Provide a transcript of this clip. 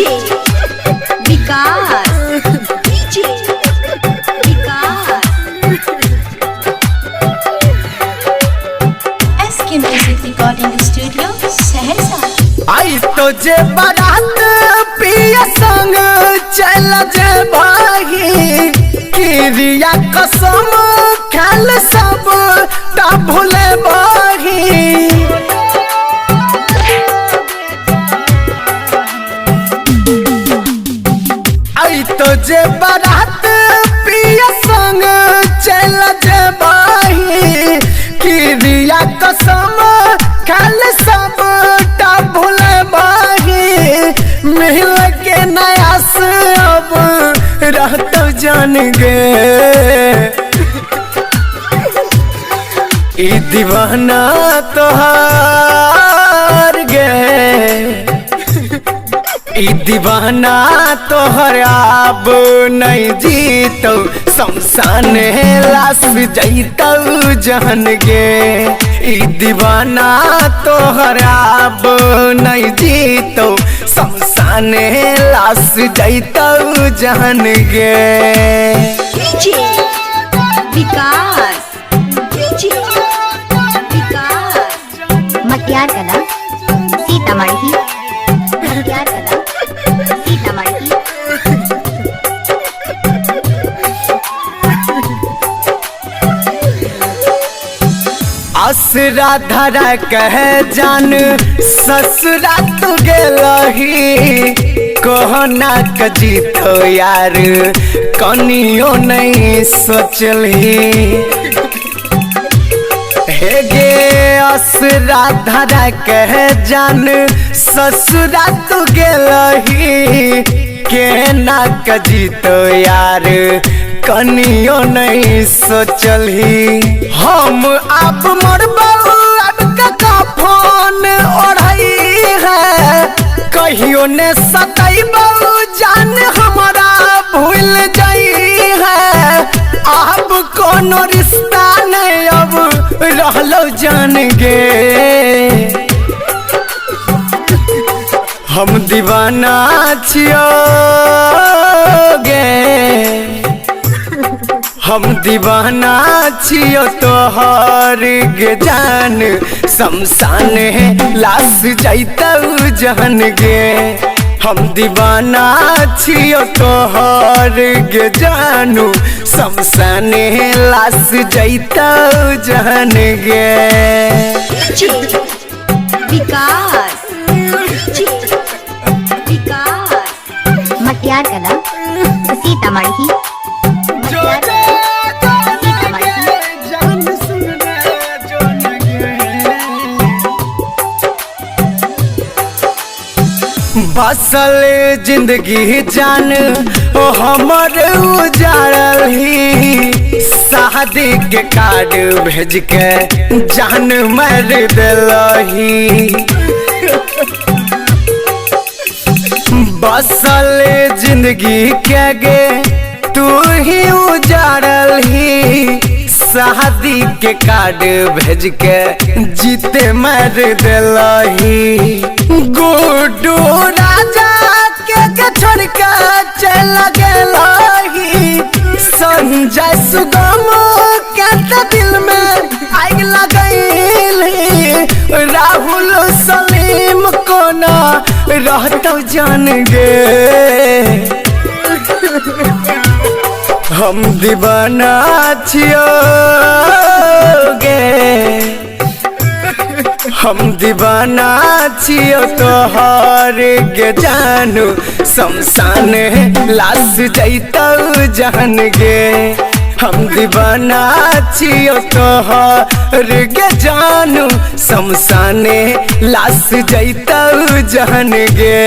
DJ Vikas DJ Vikas SK music recording studio Saharsa. आई तो जे बारात पिया संग चल जे भाई किरिया कसम खेल सब ता भूले बाही। आई तो जे बारात पिया संग चल जे भाई किरिया कसम खेल सब ता भूले बाही। मिल के नया से अब रहत जान गे ई दीवाना तोहार गे ई दीवाना तोहर अब नहीं जीतो शमशान लाश जैतो जान गे। ई दीवाना तोहर अब नहीं जीतो शमशान लाश जैतो जान गे। डीजे विकास डीजे विकास मटियार कला सीतामढ़ी मटियार कला सीतामढ़ी। असरा धरा कह जान ससुरा तू गेलही कहना कजी तो यार कनियो नहीं सोचलही। हे गे असरा धरा कह जान ससुरा तू गेलही कहना कजी तो यार कनियो नहीं सोचलही। हम अब मरबू अब का फोन ओढ़ई है कहियो ने सतैबू जान हमारा भूल जाई है। अब कोनो रिश्ता नहीं अब रहलो जान गे हम दीवाना छियो गे हम दीवाना छियो तोहर गे जान शमशान लाश जैतो जान गे। हम दीवाना छियो तोहर गे जानू शमशान लाश जैतो जान गे। विकास विकास मटियार कला सीतामढ़ी बसल जिंदगी जान ओ हमर उजाड़ल ही शादी के कार्ड भेज के जान मार दिलही। बसल जिंदगी के गे तू ही उजाड़ल ही शादी के कार्ड भेज के जीते मार दिलही। गुड्डू राजा के छोड़ के चल गेलही संजय सुगम के दिल में आग लगैली। राहुल सलीम को ना रहतो जान गे हम दीवाना छियो गे हम दीवाना छियो तोहर गे जानू शमशान लाश जैतो जान गे। हम दीवाना छियो तोहर गे जानू शमशान लाश जैतो जान गे।